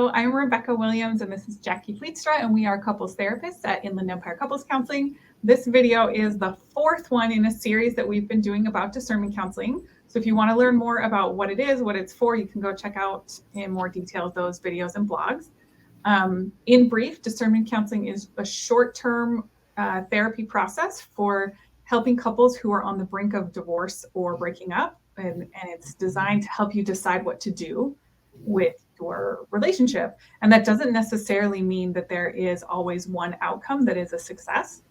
Hello, I'm Rebecca Williams, and this is Jackie Flietstra, and we are couples therapists at Inland Empire Couples Counseling. This video is the fourth one in a series that we've been doing about discernment counseling. So if you want to learn more about what it is, what it's for, you can go check out in more detail those videos and blogs. In brief, discernment counseling is a short-term therapy process for helping couples who are on the brink of divorce or breaking up, and it's designed to help you decide what to do with your relationship. And that doesn't necessarily mean that there is always one outcome that is a success.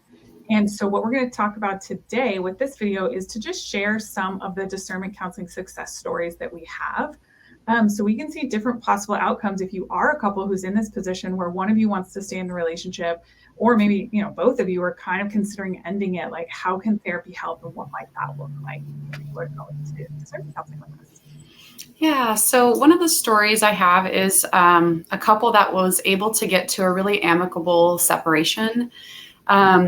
And so what we're going to talk about today with this video is to just share some of the discernment counseling success stories that we have. So we can see different possible outcomes if you are a couple who's in this position where one of you wants to stay in the relationship, or maybe, both of you are kind of considering ending it. Like, how can therapy help, and what might that look like if you are going to discernment counseling with us? Yeah, so one of the stories I have is a couple that was able to get to a really amicable separation.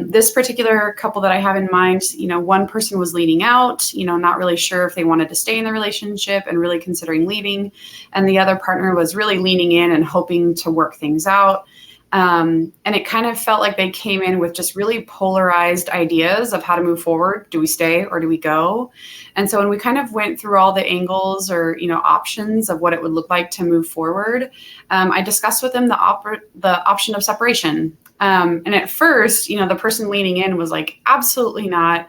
This particular couple that I have in mind, one person was leaning out, not really sure if they wanted to stay in the relationship and really considering leaving. And the other partner was really leaning in and hoping to work things out. And it kind of felt like they came in with just really polarized ideas of how to move forward. Do we stay or do we go? And so when we kind of went through all the angles or, options of what it would look like to move forward, I discussed with them the option of separation. And at first, the person leaning in was like, absolutely not.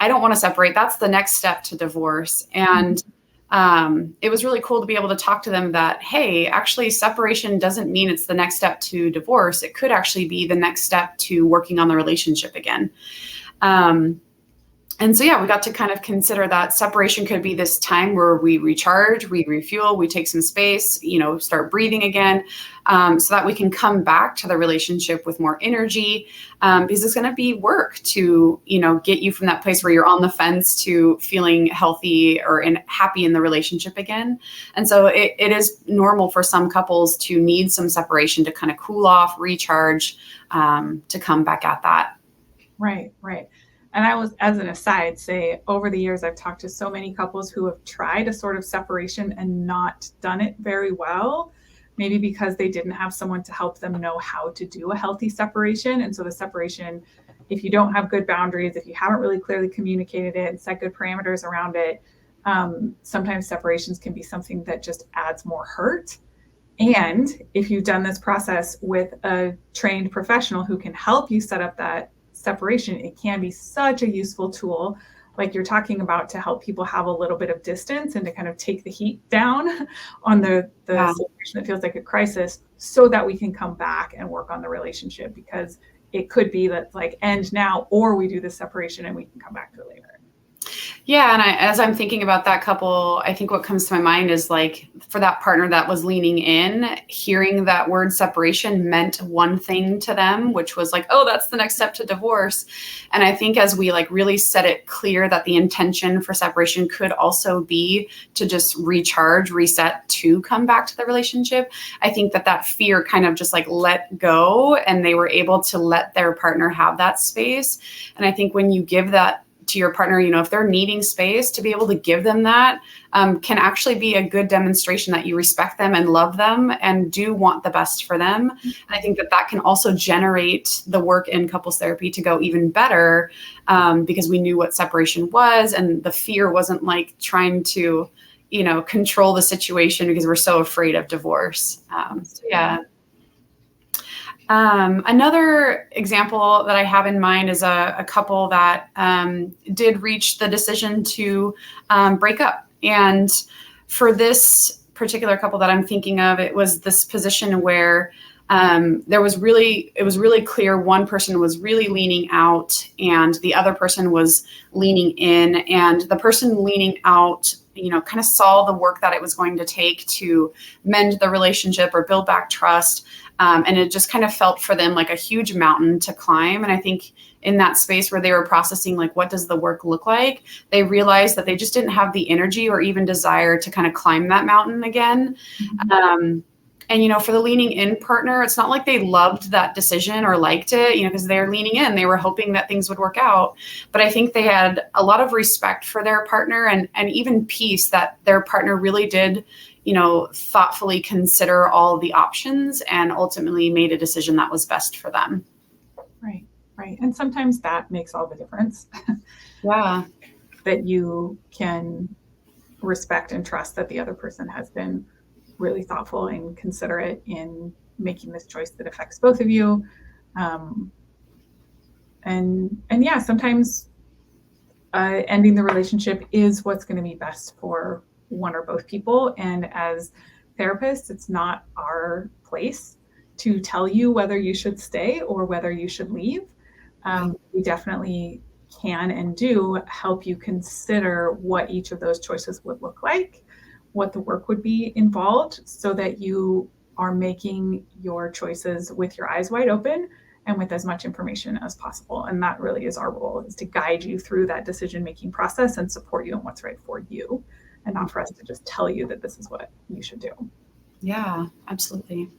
I don't want to separate. That's the next step to divorce. And it was really cool to be able to talk to them that, hey, actually separation doesn't mean it's the next step to divorce. It could actually be the next step to working on the relationship again. And so, we got to kind of consider that separation could be this time where we recharge, we refuel, we take some space, start breathing again, so that we can come back to the relationship with more energy, because it's going to be work to, get you from that place where you're on the fence to feeling healthy or happy in the relationship again. And so it is normal for some couples to need some separation to kind of cool off, recharge, to come back at that. Right. And I was, as an aside, say over the years, I've talked to so many couples who have tried a sort of separation and not done it very well, maybe because they didn't have someone to help them know how to do a healthy separation. And so the separation, if you don't have good boundaries, if you haven't really clearly communicated it and set good parameters around it, sometimes separations can be something that just adds more hurt. And if you've done this process with a trained professional who can help you set up that separation, it can be such a useful tool, like you're talking about, to help people have a little bit of distance and to kind of take the heat down on the situation that feels like a crisis, so that we can come back and work on the relationship, because it could be that like end now, or we do the separation and we can come back to it later. Yeah. And as I'm thinking about that couple, I think what comes to my mind is, like, for that partner that was leaning in, hearing that word separation meant one thing to them, which was like, oh, that's the next step to divorce. And I think as we really set it clear that the intention for separation could also be to just recharge, reset, to come back to the relationship, I think that fear kind of just let go, and they were able to let their partner have that space. And I think when you give that to your partner, if they're needing space, to be able to give them that can actually be a good demonstration that you respect them and love them and do want the best for them. And I think that can also generate the work in couples therapy to go even better, because we knew what separation was, and the fear wasn't trying to, control the situation because we're so afraid of divorce. Another example that I have in mind is a couple that did reach the decision to break up. And for this particular couple that I'm thinking of, it was this position where it was really clear one person was really leaning out and the other person was leaning in. And the person leaning out, kind of saw the work that it was going to take to mend the relationship or build back trust. And it just kind of felt for them like a huge mountain to climb. And I think in that space where they were processing, what does the work look like, they realized that they just didn't have the energy or even desire to kind of climb that mountain again. Mm-hmm. And, for the leaning in partner, it's not like they loved that decision or liked it, because they're leaning in, they were hoping that things would work out. But I think they had a lot of respect for their partner and even peace that their partner really did, thoughtfully consider all the options and ultimately made a decision that was best for them. Right, right. And sometimes that makes all the difference. Yeah. That you can respect and trust that the other person has been really thoughtful and considerate in making this choice that affects both of you. And yeah, sometimes ending the relationship is what's going to be best for one or both people. And as therapists, it's not our place to tell you whether you should stay or whether you should leave. We definitely can and do help you consider what each of those choices would look like, what the work would be involved, so that you are making your choices with your eyes wide open and with as much information as possible. And that really is our role, is to guide you through that decision-making process and support you in what's right for you, and not for us to just tell you that this is what you should do. Yeah, absolutely.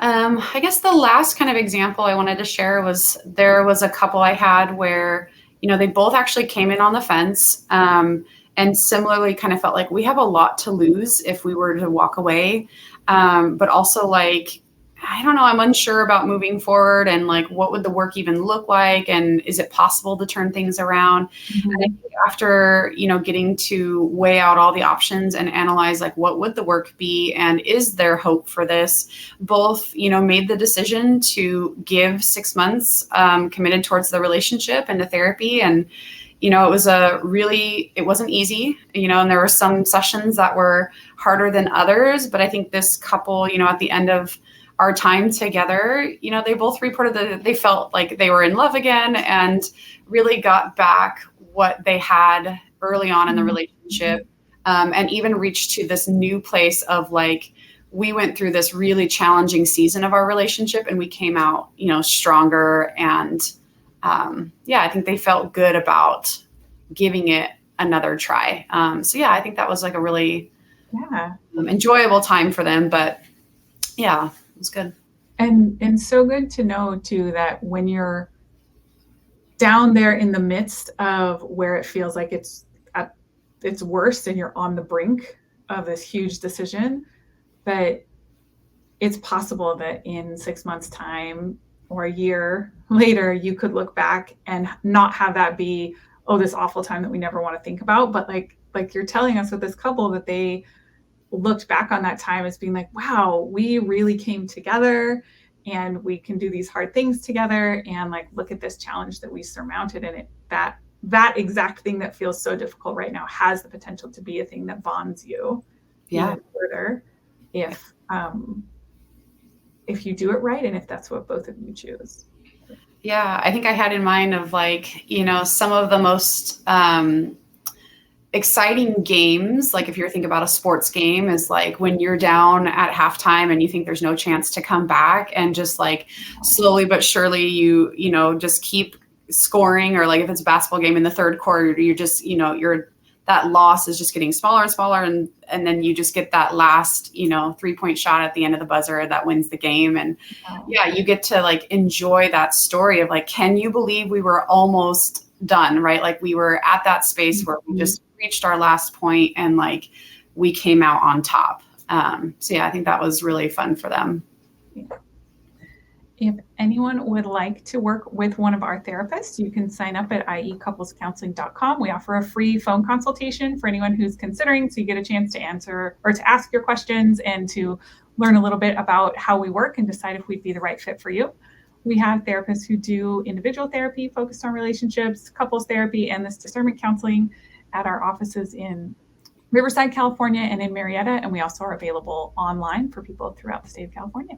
I guess the last kind of example I wanted to share was, there was a couple I had where, they both actually came in on the fence, and similarly kind of felt like we have a lot to lose if we were to walk away. But also like, I don't know, I'm unsure about moving forward, and like, what would the work even look like? And is it possible to turn things around? Mm-hmm. And I think after, getting to weigh out all the options and analyze like, what would the work be? And is there hope for this? Both, made the decision to give 6 months, committed towards the relationship and to therapy. And, it wasn't easy, and there were some sessions that were harder than others. But I think this couple, at the end of our time together, they both reported that they felt like they were in love again, and really got back what they had early on in the relationship, and even reached to this new place of like, we went through this really challenging season of our relationship and we came out, stronger. And I think they felt good about giving it another try. I think that was like a really enjoyable time for them. But yeah, it was good. And so good to know too, that when you're down there in the midst of where it feels like it's at its worst and you're on the brink of this huge decision, that it's possible that in 6 months' time or a year later, you could look back and not have that be, oh, this awful time that we never want to think about. But like you're telling us with this couple, that they looked back on that time as being like, wow, we really came together and we can do these hard things together. And like, look at this challenge that we surmounted. And that exact thing that feels so difficult right now has the potential to be a thing that bonds you even further if you do it right, and if that's what both of you choose. Yeah, I think I had in mind of like, some of the most exciting games, like if you're thinking about a sports game, is like when you're down at halftime and you think there's no chance to come back, and just like slowly but surely you just keep scoring. Or like if it's a basketball game in the third quarter, you're just, that loss is just getting smaller and smaller. And then you just get that last, 3-point shot at the end of the buzzer that wins the game. And you get to like enjoy that story of like, can you believe we were almost done, right? Like we were at that space where we just reached our last point and like we came out on top. I think that was really fun for them. Yeah. If anyone would like to work with one of our therapists, you can sign up at iecouplescounseling.com. We offer a free phone consultation for anyone who's considering, so you get a chance to answer or to ask your questions and to learn a little bit about how we work and decide if we'd be the right fit for you. We have therapists who do individual therapy focused on relationships, couples therapy, and this discernment counseling at our offices in Riverside, California, and in Murrieta. And we also are available online for people throughout the state of California.